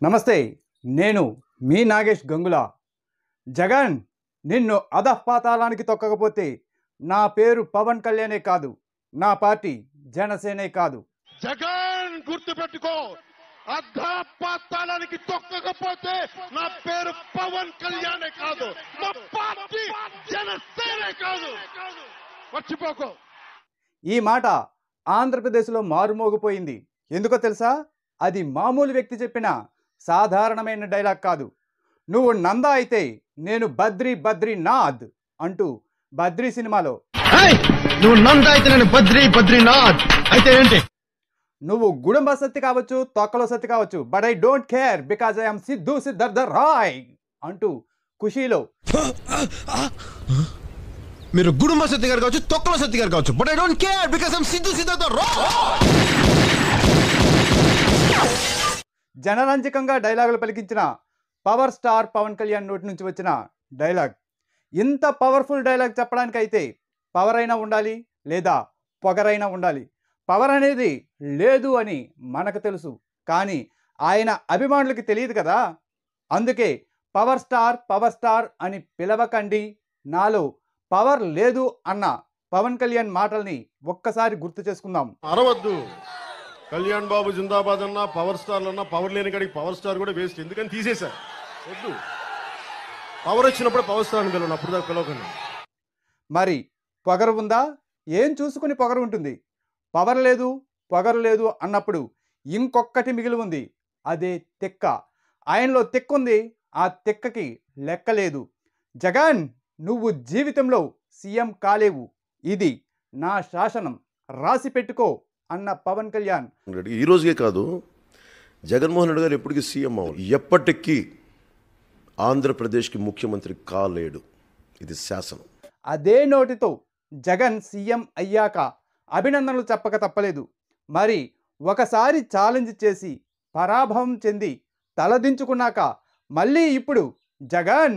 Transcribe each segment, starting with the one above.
నమస్తే, నేను మీ నాగేష్ గంగుల. జగన్ నిన్ను అధఃపాతాళానికి తొక్కకపోతే నా పేరు పవన్ కళ్యాణే కాదు, నా పార్టీ జనసేనే కాదు. జగన్ గుర్తుపెట్టుకో, అధఃపాతాళానికి తొక్కకపోతే నా పేరు పవన్ కళ్యాణే కాదు, నా పార్టీ జనసేనే కాదు. మర్చిపోకో. ఈ మాట ఆంధ్రప్రదేశ్లో మారుమోగిపోయింది. ఎందుకో తెలుసా? అది మామూలు వ్యక్తి చెప్పిన సాధారణమైన డైలాగ్ కాదు. నువ్వు నందా అయితే నేను బద్రీనాథ్ అంటూ బద్రీ సినిమాలో నువ్వు నందా అయితే నేను బద్రీనాథ్ అయితే ఏంటి? నువ్వు గుడుంబ సత్తి కావచ్చు, తొక్కలో సత్తి కావచ్చు, but I don't care because I'm Siddhu Siddhartha Roy అంటూ ఖుషీలో మీరు గుడుంబ సత్తి గారు కావచ్చు, తొక్కల సత్తి గారు కావచ్చు, but I don't care because I'm Siddhu Siddhartha Roy జనరంజకంగా డైలాగులు పలికించిన పవర్ స్టార్ పవన్ కళ్యాణ్ నోటి నుంచి వచ్చిన డైలాగ్. ఇంత పవర్ఫుల్ డైలాగ్ చెప్పడానికైతే పవర్ అయినా ఉండాలి, లేదా పొగరైనా ఉండాలి. పవర్ అనేది లేదు అని మనకు తెలుసు, కానీ ఆయన అభిమానులకి తెలియదు కదా. అందుకే పవర్ స్టార్ అని పిలవకండి, నాలో పవర్ లేదు అన్న పవన్ కళ్యాణ్ మాటల్ని ఒక్కసారి గుర్తు చేసుకుందాం. అరవద్దు. కళ్యాణ్ బాబు జిందాబాద్ అన్నా, పవర్ స్టార్ అన్నా, పవర్ లేని కాడికి పవర్ స్టార్ కూడా వేస్ట్. ఎందుకని తీసేశారు. వద్దు. పవర్ వచ్చినప్పుడు పవర్ స్టార్ అని పిలవండి, అప్పుడు దాకా పిలవకండి. మరి పొగరు ఉందా? ఏం చూసుకుని పొగరు ఉంటుంది? పవర్ లేదు, పొగరు లేదు అన్నప్పుడు ఇంకొక్కటి మిగిలి ఉంది, అదే తిక్క. ఆయనలో తిక్కుంది, ఆ తిక్కకి లెక్కలేదు. జగన్, నువ్వు జీవితంలో సీఎం కాలేవు, ఇది నా శాసనం, రాసి పెట్టుకో అన్న పవన్ కళ్యాణ్ ఈ రోజుకే కాదు, జగన్మోహన్ రెడ్డి గారు ఎప్పటికీ సీఎం అవ్వాలి, ఎప్పటికీ ఆంధ్రప్రదేశ్కి ముఖ్యమంత్రి కాలేడు, ఇది శాసనం. అదే నోటితో జగన్ సీఎం అయ్యాక అభినందనలు చెప్పక తప్పలేదు. మరి ఒకసారి ఛాలెంజ్ చేసి పరాభవం చెంది తలదించుకున్నాక మళ్ళీ ఇప్పుడు జగన్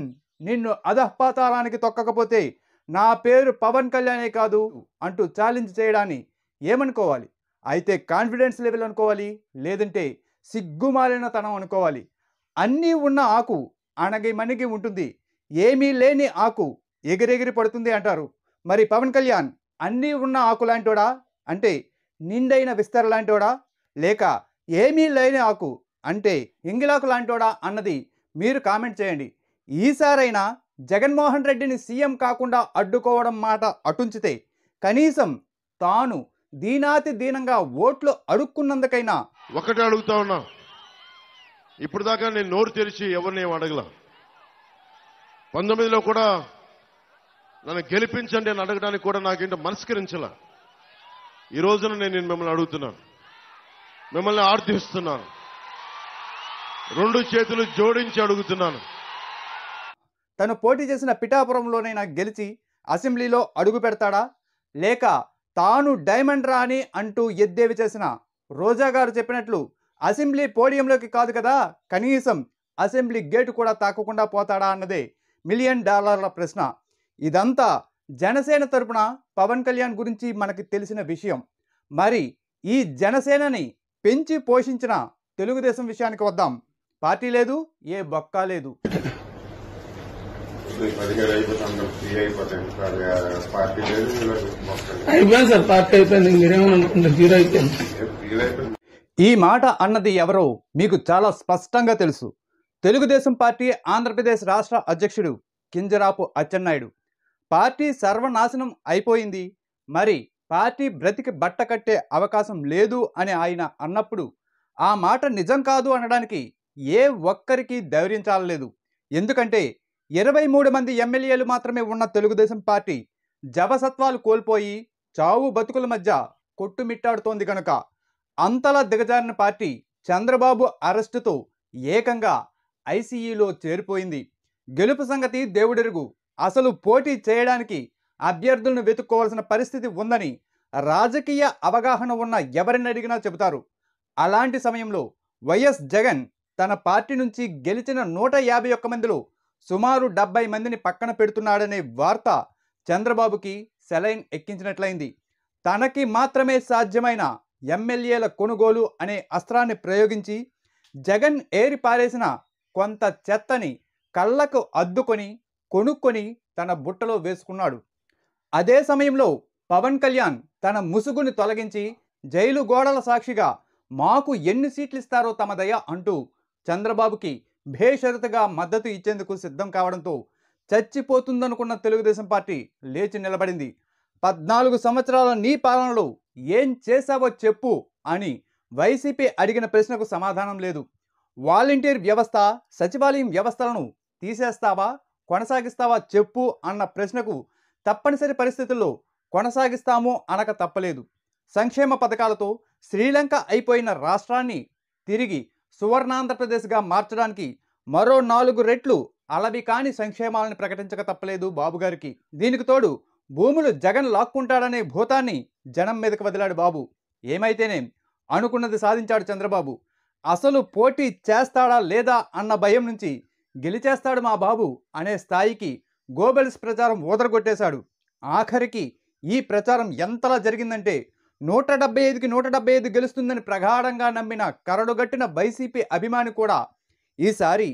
నిన్ను అధఃపాతాళానికి తొక్కకపోతే నా పేరు పవన్ కళ్యాణే కాదు అంటూ ఛాలెంజ్ చేయడాన్ని ఏమనుకోవాలి? అయితే కాన్ఫిడెన్స్ లెవెల్ అనుకోవాలి, లేదంటే సిగ్గుమాలినతనం అనుకోవాలి. అన్నీ ఉన్న ఆకు అణగి మణిగి ఉంటుంది, ఏమీ లేని ఆకు ఎగిరెగిరి పడుతుంది అంటారు. మరి పవన్ కళ్యాణ్ అన్నీ ఉన్న ఆకు లాంటోడా, అంటే నిండైన విస్తర లాంటోడా, లేక ఏమీ లేని ఆకు అంటే ఎంగిలాకు లాంటోడా అన్నది మీరు కామెంట్ చేయండి. ఈసారైనా జగన్మోహన్ రెడ్డిని సీఎం కాకుండా అడ్డుకోవడం మాట అటుంచితే కనీసం తాను దీనాతి దీనంగా ఓట్లు అడుక్కున్నందుకైనా ఒకటే అడుగుతా ఉన్నా. ఇప్పుడు దాకా నేను నోరు తెరిచి ఎవరిని ఏం అడగల. 19లో కూడా నన్ను గెలిపించండి అని అడగడానికి కూడా నాకేంటో మనస్కరించాల. ఈ రోజున నేను మిమ్మల్ని అడుగుతున్నాను, మిమ్మల్ని ఆర్థిస్తున్నాను, 2 చేతులు జోడించి అడుగుతున్నాను. తను పోటీ చేసిన పిఠాపురంలోనైనా గెలిచి అసెంబ్లీలో అడుగు పెడతాడా, లేక తాను డైమండ్ రాణి అంటూ ఎద్దేవి చేసిన రోజా గారు చెప్పినట్లు అసెంబ్లీ పోడియంలోకి కాదు కదా, కనీసం అసెంబ్లీ గేటు కూడా తాకకుండా పోతాడా అన్నదే $1 మిలియన్ ప్రశ్న. ఇదంతా జనసేన తరపున పవన్ కళ్యాణ్ గురించి మనకి తెలిసిన విషయం. మరి ఈ జనసేనని పెంచి పోషించిన తెలుగుదేశం విషయానికి వద్దాం. పార్టీ లేదు, ఏ బొక్క లేదు. ఈ మాట అన్నది ఎవరో మీకు చాలా స్పష్టంగా తెలుసు. తెలుగుదేశం పార్టీ ఆంధ్రప్రదేశ్ రాష్ట్ర అధ్యక్షుడు కింజరాపు అచ్చెన్నాయుడు. పార్టీ సర్వనాశనం అయిపోయింది, మరి పార్టీ బ్రతికి బట్ట కట్టే అవకాశం లేదు అని ఆయన అన్నప్పుడు ఆ మాట నిజం కాదు అనడానికి ఏ ఒక్కరికి ధైర్యం చాలలేదు. ఎందుకంటే 23 మంది ఎమ్మెల్యేలు మాత్రమే ఉన్న తెలుగుదేశం పార్టీ జవసత్వాలు కోల్పోయి చావు బతుకుల మధ్య కొట్టుమిట్టాడుతోంది కనుక. అంతలా దిగజారిన పార్టీ చంద్రబాబు అరెస్టుతో ఏకంగా ఐసీయూలో చేరిపోయింది. గెలుపు సంగతి దేవుడెరుగు, అసలు పోటీ చేయడానికి అభ్యర్థులను వెతుక్కోవాల్సిన పరిస్థితి ఉందని రాజకీయ అవగాహన ఉన్న ఎవరిని అడిగినా చెబుతారు. అలాంటి సమయంలో వైఎస్ జగన్ తన పార్టీ నుంచి గెలిచిన 151 మందిలో సుమారు 70 మందిని పక్కన పెడుతున్నాడనే వార్త చంద్రబాబుకి సెలైన్ ఎక్కించినట్లయింది. తనకి మాత్రమే సాధ్యమైన ఎమ్మెల్యేల కొనుగోలు అనే అస్త్రాన్ని ప్రయోగించి జగన్ ఏరి పారేసిన కొంత చెత్తని కళ్ళకు అద్దుకొని కొనుక్కొని తన బుట్టలో వేసుకున్నాడు. అదే సమయంలో పవన్ కళ్యాణ్ తన ముసుగుని తొలగించి జైలు గోడల సాక్షిగా మాకు ఎన్ని సీట్లు ఇస్తారో తమ దయ అంటూ చంద్రబాబుకి బేషరతుగా మద్దతు ఇచ్చేందుకు సిద్ధం కావడంతో చచ్చిపోతుందనుకున్న తెలుగుదేశం పార్టీ లేచి నిలబడింది. 14 సంవత్సరాల నీ పాలనలో ఏం చేశావో చెప్పు అని వైసీపీ అడిగిన ప్రశ్నకు సమాధానం లేదు. వాలంటీర్ వ్యవస్థ, సచివాలయం వ్యవస్థలను తీసేస్తావా, కొనసాగిస్తావా చెప్పు అన్న ప్రశ్నకు తప్పనిసరి పరిస్థితుల్లో కొనసాగిస్తాము అనక తప్పలేదు. సంక్షేమ పథకాలతో శ్రీలంక అయిపోయిన రాష్ట్రాన్ని తిరిగి సువర్ణాంధ్రప్రదేశ్గా మార్చడానికి మరో 4 రెట్లు అలవి కాని సంక్షేమాలను ప్రకటించక తప్పలేదు బాబుగారికి. దీనికి తోడు భూములు జగన్ లాక్కుంటాడనే భూతాన్ని జనం మీదకి వదిలాడు బాబు. ఏమైతేనే అనుకున్నది సాధించాడు చంద్రబాబు. అసలు పోటీ చేస్తాడా లేదా అన్న భయం నుంచి గెలిచేస్తాడు మా బాబు అనే స్థాయికి గోబెల్స్ ప్రచారం ఊదరగొట్టేశాడు. ఆఖరికి ఈ ప్రచారం ఎంతలా జరిగిందంటే 175కి 175 గెలుస్తుందని ప్రగాఢంగా నమ్మిన కరడుగట్టిన వైసీపీ అభిమాని కూడా ఈసారి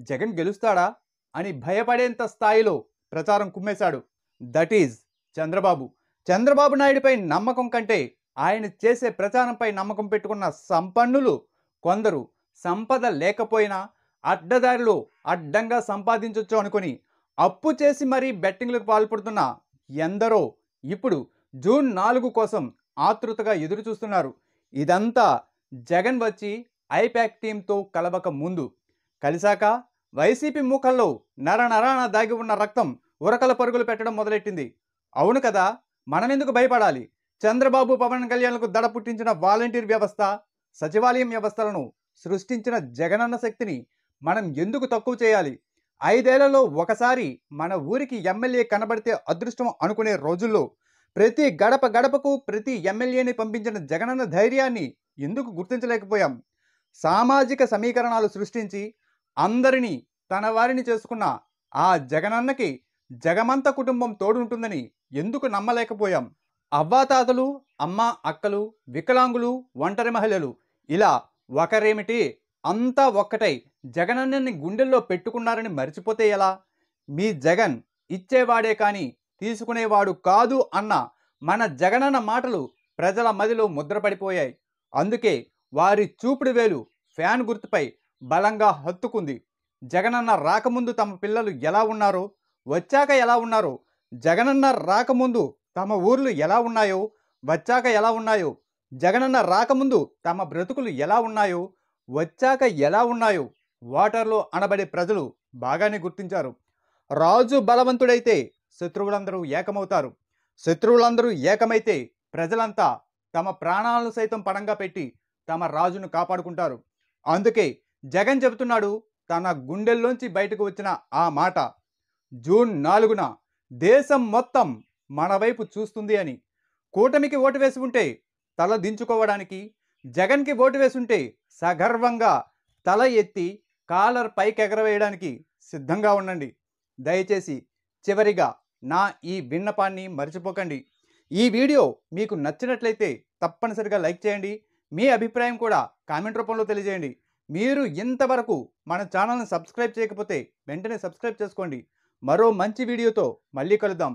జగన్ గెలుస్తాడా అని భయపడేంత స్థాయిలో ప్రచారం కుమ్మేశాడు. That is Chandrababu. చంద్రబాబు నాయుడిపై నమ్మకం కంటే ఆయన చేసే ప్రచారంపై నమ్మకం పెట్టుకున్న సంపన్నులు కొందరు సంపద లేకపోయినా అడ్డదారిలో అడ్డంగా సంపాదించవచ్చు అనుకుని అప్పు చేసి మరీ బెట్టింగ్లకు పాల్పడుతున్న ఎందరో ఇప్పుడు జూన్ 4 కోసం ఆతృతగా ఎదురు చూస్తున్నారు. ఇదంతా జగన్ వచ్చి ఐపాక్ టీంతో కలవక ముందు. కలిశాక వైసీపీ మూకల్లో నరనరాన దాగి ఉన్న రక్తం ఉరకల పరుగులు పెట్టడం మొదలెట్టింది. అవును కదా, మనమెందుకు భయపడాలి? చంద్రబాబు, పవన్ కళ్యాణ్లకు దడ పుట్టించిన వాలంటీర్ వ్యవస్థ, సచివాలయం వ్యవస్థలను సృష్టించిన జగనన్న శక్తిని మనం ఎందుకు తక్కువ చేయాలి? 5 ఏళ్లలో ఒకసారి మన ఊరికి ఎమ్మెల్యే కనబడితే అదృష్టం అనుకునే రోజుల్లో ప్రతి గడప గడపకు ప్రతి ఎమ్మెల్యేని పంపించిన జగనన్న ధైర్యాన్ని ఎందుకు గుర్తించలేకపోయాం? సామాజిక సమీకరణాలు సృష్టించి అందరినీ తన వారిని చేసుకున్న ఆ జగనన్నకి జగమంత కుటుంబం తోడుంటుందని ఎందుకు నమ్మలేకపోయాం? అవ్వాతాతలు, అమ్మ అక్కలు, వికలాంగులు, ఒంటరి మహిళలు ఇలా ఒకరేమిటి అంతా ఒక్కటై జగనన్నని గుండెల్లో పెట్టుకున్నారని మర్చిపోతే ఎలా? మీ జగన్ ఇచ్చేవాడే కానీ తీసుకునేవాడు కాదు అన్న మన జగనన్న మాటలు ప్రజల మదిలో ముద్రపడిపోయాయి. అందుకే వారి చూపుడు వేలు ఫ్యాన్ గుర్తుపై బలంగా హత్తుకుంది. జగనన్న రాకముందు తమ పిల్లలు ఎలా ఉన్నారో, వచ్చాక ఎలా ఉన్నారో, జగనన్న రాకముందు తమ ఊర్లు ఎలా ఉన్నాయో, వచ్చాక ఎలా ఉన్నాయో, జగనన్న రాకముందు తమ బ్రతుకులు ఎలా ఉన్నాయో, వచ్చాక ఎలా ఉన్నాయో ఓటర్లు అనబడే ప్రజలు బాగానే గుర్తించారు. రాజు బలవంతుడైతే శత్రువులందరూ ఏకమవుతారు. శత్రువులందరూ ఏకమైతే ప్రజలంతా తమ ప్రాణాలను సైతం పణంగా పెట్టి తమ రాజును కాపాడుకుంటారు. అందుకే జగన్ చెబుతున్నాడు తన గుండెల్లోంచి బయటకు వచ్చిన ఆ మాట. జూన్ 4న దేశం మొత్తం మన వైపు చూస్తుంది అని. కూటమికి ఓటు వేసి ఉంటే తల దించుకోవడానికి, జగన్కి ఓటు వేసి ఉంటే సగర్వంగా తల ఎత్తి కాలర్ పైకి ఎగరవేయడానికి సిద్ధంగా ఉండండి. దయచేసి చివరిగా నా ఈ విన్నపాన్ని మర్చిపోకండి. ఈ వీడియో మీకు నచ్చినట్లయితే తప్పనిసరిగా లైక్ చేయండి. మీ అభిప్రాయం కూడా కామెంట్ రూపంలో తెలియజేయండి. మీరు ఇంతవరకు మన ఛానల్ని సబ్స్క్రైబ్ చేయకపోతే వెంటనే సబ్స్క్రైబ్ చేసుకోండి. మరో మంచి వీడియోతో మళ్ళీ కలుద్దాం.